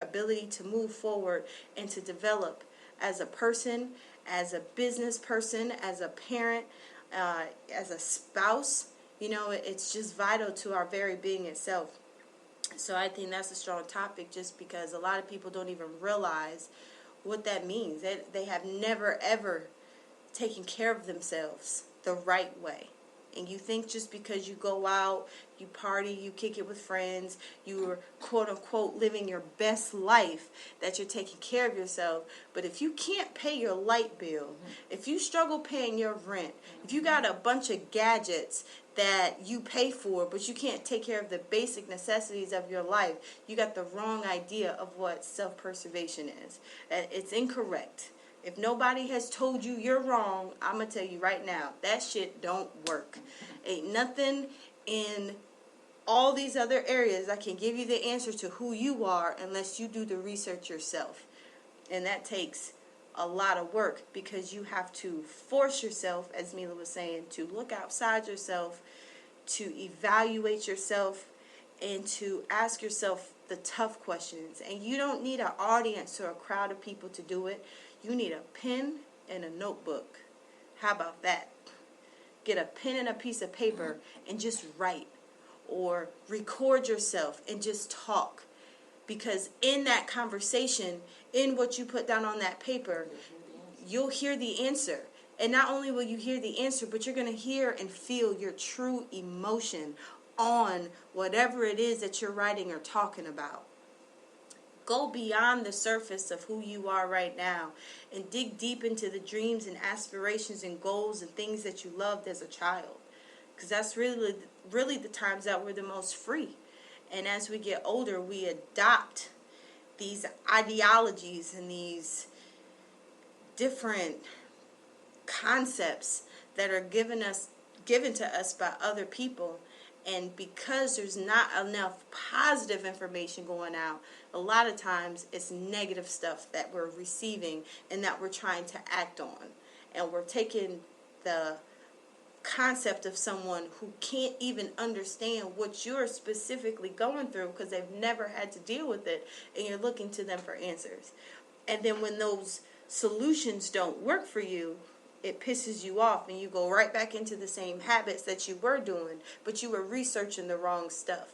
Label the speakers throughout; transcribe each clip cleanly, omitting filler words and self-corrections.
Speaker 1: ability to move forward and to develop as a person, as a business person, as a parent, as a spouse. It's just vital to our very being itself. So I think that's a strong topic, just because a lot of people don't even realize what that means. They have never, ever taken care of themselves the right way. And you think just because you go out, you party, you kick it with friends, you're quote unquote living your best life, that you're taking care of yourself. But if you can't pay your light bill, if you struggle paying your rent, if you got a bunch of gadgets that you pay for, but you can't take care of the basic necessities of your life, you got the wrong idea of what self-preservation is. It's incorrect. If nobody has told you you're wrong, I'm going to tell you right now, that shit don't work. Ain't nothing in all these other areas that can give you the answer to who you are unless you do the research yourself. And that takes a lot of work, because you have to force yourself, as Mila was saying, to look outside yourself, to evaluate yourself, and to ask yourself the tough questions. And you don't need an audience or a crowd of people to do it. You need a pen and a notebook. How about that? Get a pen and a piece of paper and just write, or record yourself and just talk. Because in that conversation, in what you put down on that paper, you'll hear the answer. And not only will you hear the answer, but you're going to hear and feel your true emotion on whatever it is that you're writing or talking about. Go beyond the surface of who you are right now and dig deep into the dreams and aspirations and goals and things that you loved as a child. Because that's really the times that we're the most free. And as we get older, we adopt these ideologies and these different concepts that are given to us by other people. And because there's not enough positive information going out, a lot of times it's negative stuff that we're receiving and that we're trying to act on. And we're taking the concept of someone who can't even understand what you're specifically going through, because they've never had to deal with it, and you're looking to them for answers. And then when those solutions don't work for you, it pisses you off, and you go right back into the same habits that you were doing, but you were researching the wrong stuff.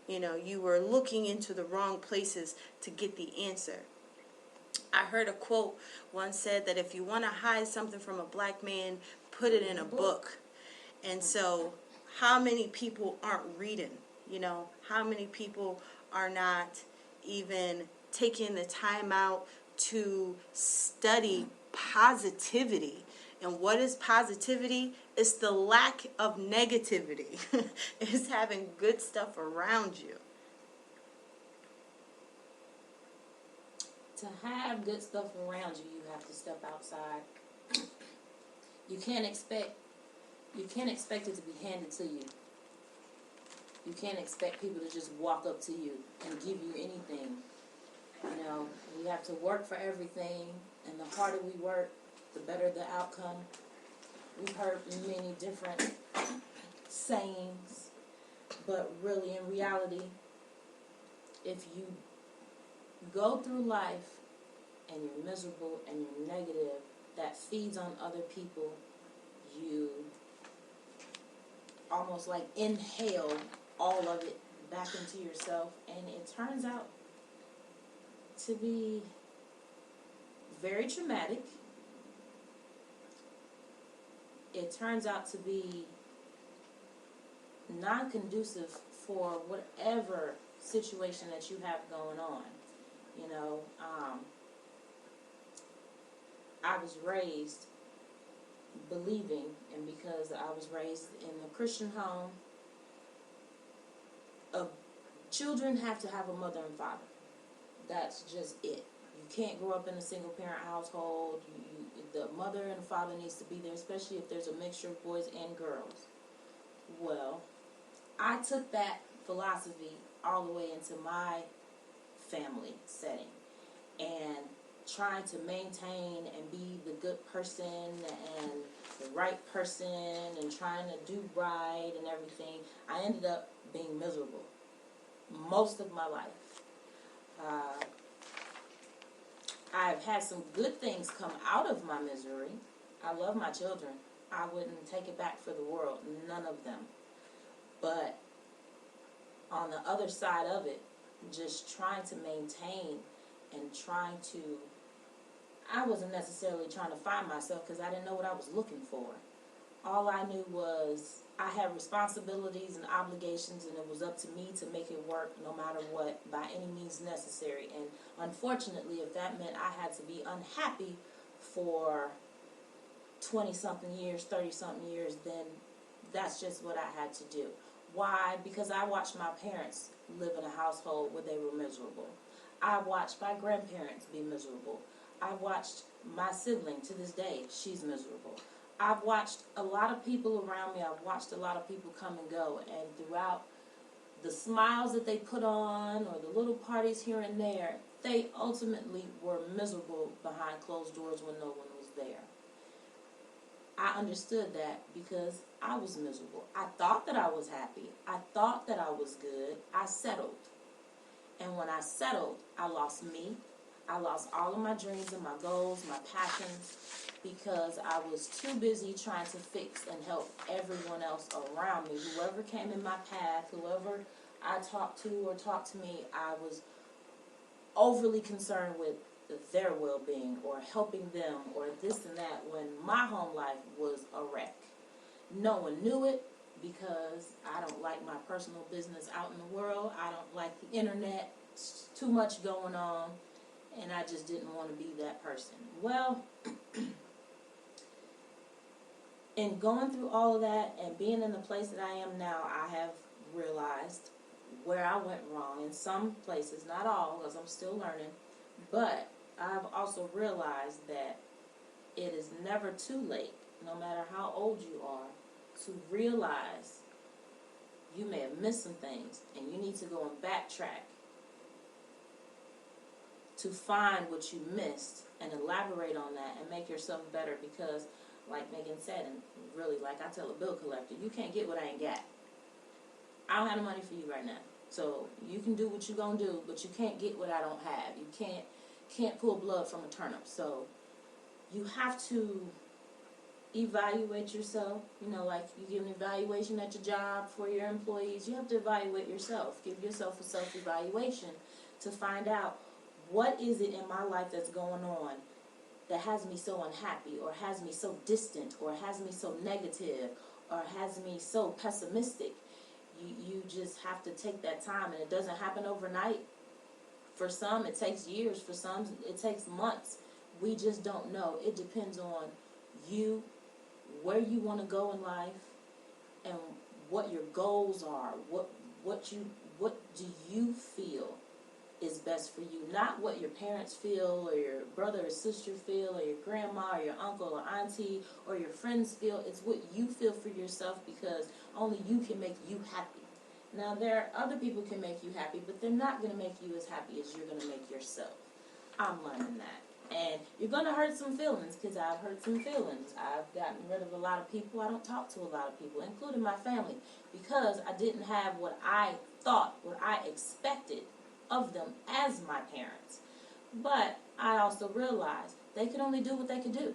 Speaker 1: You were looking into the wrong places to get the answer. I heard a quote once said that if you want to hide something from a black man, put it in a book. And so how many people aren't reading? How many people are not even taking the time out to study positivity? And what is positivity? It's the lack of negativity. It's having good stuff around you.
Speaker 2: To have good stuff around you, you have to step outside. You can't expect it to be handed to you. You can't expect people to just walk up to you and give you anything. We have to work for everything, and the harder we work, the better the outcome. We've heard many different sayings, but really, in reality, if you go through life and you're miserable and you're negative, that feeds on other people. You almost like inhale all of it back into yourself, and it turns out to be very traumatic. It turns out to be non-conducive for whatever situation that you have going on. I was raised believing, and because I was raised in a Christian home, children have to have a mother and father. That's just it. You can't grow up in a single parent household. The mother and the father needs to be there, especially if there's a mixture of boys and girls. Well, I took that philosophy all the way into my family setting, and trying to maintain and be the good person and the right person and trying to do right and everything, I ended up being miserable most of my life. have had some good things come out of my misery. I love my children. I wouldn't take it back for the world. None of them. But on the other side of it, just trying to maintain and trying to, I wasn't necessarily trying to find myself because I didn't know what I was looking for. All I knew was I had responsibilities and obligations, and it was up to me to make it work no matter what, by any means necessary. And unfortunately, if that meant I had to be unhappy for 20-something years, 30-something years, then that's just what I had to do. Why? Because I watched my parents live in a household where they were miserable. I watched my grandparents be miserable. I watched my sibling to this day, she's miserable. I've watched a lot of people around me. I've watched a lot of people come and go. And throughout the smiles that they put on or the little parties here and there, they ultimately were miserable behind closed doors when no one was there. I understood that because I was miserable. I thought that I was happy. I thought that I was good. I settled. And when I settled, I lost me. I lost all of my dreams and my goals, my passions, because I was too busy trying to fix and help everyone else around me. Whoever came in my path, whoever I talked to or talked to me, I was overly concerned with their well-being or helping them or this and that, when my home life was a wreck. No one knew it because I don't like my personal business out in the world. I don't like the internet. It's too much going on. And I just didn't want to be that person. Well, in going through all of that and being in the place that I am now, I have realized where I went wrong in some places, not all, because I'm still learning. But I've also realized that it is never too late, no matter how old you are, to realize you may have missed some things and you need to go and backtrack to find what you missed and elaborate on that and make yourself better, because like Megan said, and really like I tell a bill collector, you can't get what I ain't got. I don't have the money for you right now. So you can do what you're going to do, but you can't get what I don't have. You can't pull blood from a turnip. So you have to evaluate yourself. You know, like you give an evaluation at your job for your employees. You have to evaluate yourself. Give yourself a self-evaluation to find out, what is it in my life that's going on that has me so unhappy, or has me so distant, or has me so negative, or has me so pessimistic? You just have to take that time, and it doesn't happen overnight. For some, it takes years. For some, it takes months. We just don't know. It depends on you, where you want to go in life, and what your goals are. What do you feel is best for you? Not what your parents feel, or your brother or sister feel, or your grandma or your uncle or auntie or your friends feel. It's what you feel for yourself, because only you can make you happy. Now, there are other people can make you happy, but they're not going to make you as happy as you're going to make yourself. I'm learning that. And you're going to hurt some feelings, because I've hurt some feelings. I've gotten rid of a lot of people. I don't talk to a lot of people, including my family, because I didn't have what I thought, what I expected of them as my parents. But I also realized they could only do what they could do.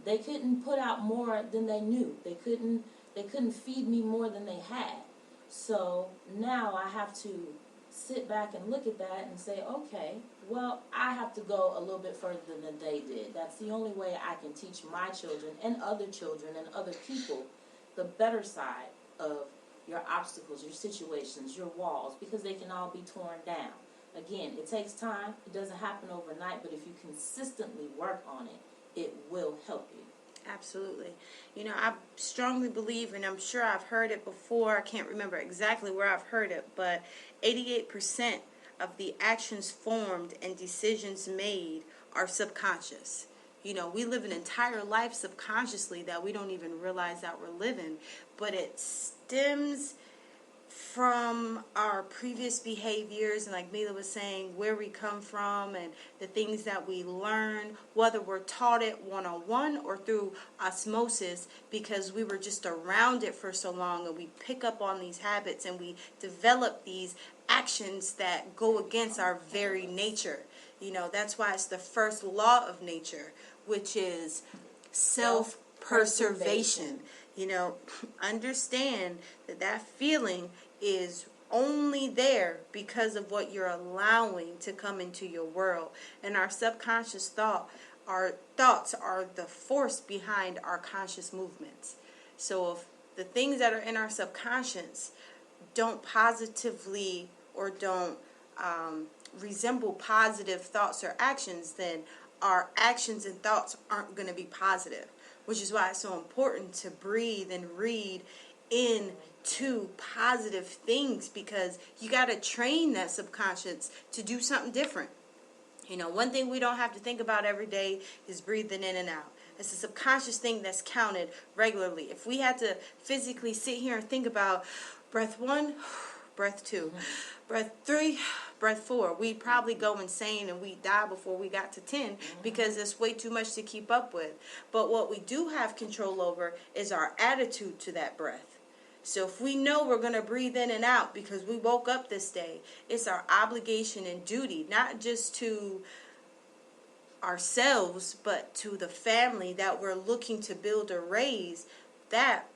Speaker 2: They couldn't put out more than they knew. They couldn't feed me more than they had. So now I have to sit back and look at that and say, okay, well, I have to go a little bit further than they did. That's the only way I can teach my children and other people the better side of your obstacles, your situations, your walls, because they can all be torn down. Again, it takes time. It doesn't happen overnight, but if you consistently work on it, it will help you.
Speaker 1: Absolutely. You know, I strongly believe, and I'm sure I've heard it before, I can't remember exactly where I've heard it, but 88% of the actions formed and decisions made are subconscious. You know, we live an entire life subconsciously that we don't even realize that we're living, but it stems from our previous behaviors, and like Mila was saying, where we come from and the things that we learn, whether we're taught it one-on-one or through osmosis, because we were just around it for so long, and we pick up on these habits and we develop these actions that go against our very nature. You know, that's why it's the first law of nature, which is self-preservation. You know, understand that that feeling is only there because of what you're allowing to come into your world. And our subconscious our thoughts are the force behind our conscious movements. So if the things that are in our subconscious don't positively or don't resemble positive thoughts or actions, then our actions and thoughts aren't going to be positive, which is why it's so important to breathe and read into positive things, because you got to train that subconscious to do something different. You know, one thing we don't have to think about every day is breathing in and out. It's a subconscious thing that's counted regularly. If we had to physically sit here and think about breath 1, breath 2, breath 3, breath 4, we'd probably go insane and we'd die before we got to 10, because it's way too much to keep up with. But what we do have control over is our attitude to that breath. So if we know we're going to breathe in and out because we woke up this day, it's our obligation and duty, not just to ourselves, but to the family that we're looking to build or raise, that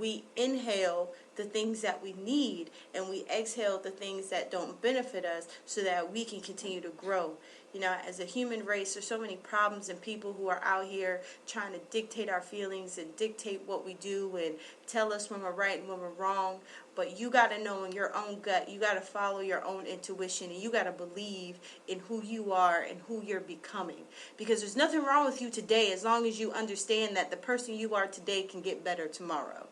Speaker 1: we inhale the things that we need and we exhale the things that don't benefit us, so that we can continue to grow. You know, as a human race, there's so many problems and people who are out here trying to dictate our feelings and dictate what we do and tell us when we're right and when we're wrong. But you got to know in your own gut, you got to follow your own intuition, and you got to believe in who you are and who you're becoming. Because there's nothing wrong with you today as long as you understand that the person you are today can get better tomorrow.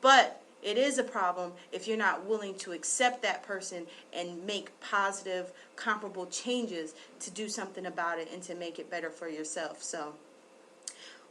Speaker 1: But it is a problem if you're not willing to accept that person and make positive, comparable changes to do something about it and to make it better for yourself. So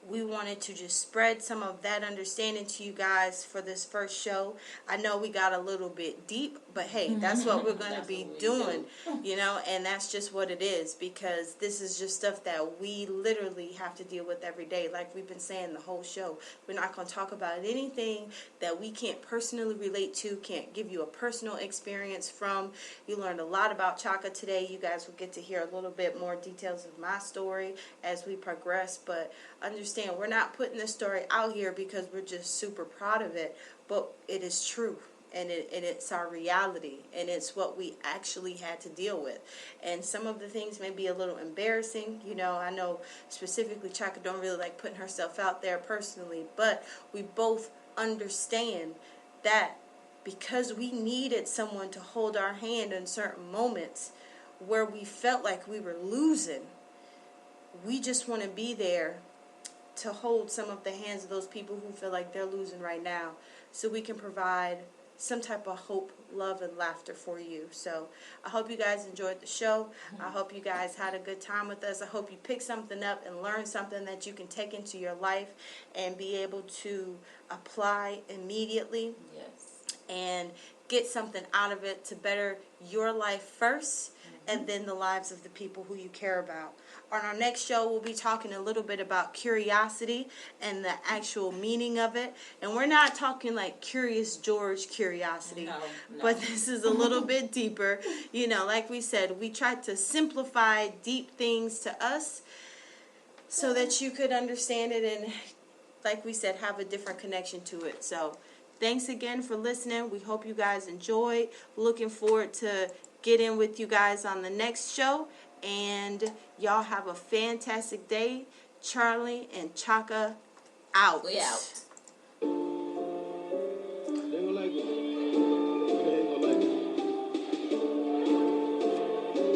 Speaker 1: we wanted to just spread some of that understanding to you guys for this first show. I know we got a little bit deep, but hey, that's what we're going to be doing, you know, and that's just what it is, because this is just stuff that we literally have to deal with every day. Like we've been saying the whole show, we're not going to talk about anything that we can't personally relate to, can't give you a personal experience from. You learned a lot about Chaka today. You guys will get to hear a little bit more details of my story as we progress, but understand, we're not putting this story out here because we're just super proud of it, but it is true, and it's our reality, and it's what we actually had to deal with. And some of the things may be a little embarrassing. You know, I know specifically Chaka don't really like putting herself out there personally, but we both understand that because we needed someone to hold our hand in certain moments where we felt like we were losing, we just want to be there to hold some of the hands of those people who feel like they're losing right now, so we can provide some type of hope, love, and laughter for you. So I hope you guys enjoyed the show. I hope you guys had a good time with us. I hope you picked something up and learned something that you can take into your life and be able to apply immediately.
Speaker 2: Yes.
Speaker 1: And get something out of it to better your life first, and then the lives of the people who you care about. On our next show, we'll be talking a little bit about curiosity and the actual meaning of it. And we're not talking like Curious George curiosity,
Speaker 2: No.
Speaker 1: but this is a little bit deeper. You know, like we said, we tried to simplify deep things to us so that you could understand it and, like we said, have a different connection to it. So thanks again for listening. We hope you guys enjoyed. Looking forward to getting with you guys on the next show. And y'all have a fantastic day. Charlie and Chaka out.
Speaker 2: We out.
Speaker 3: They gonna like it. They ain't gonna like it.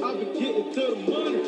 Speaker 3: I've been getting to the money.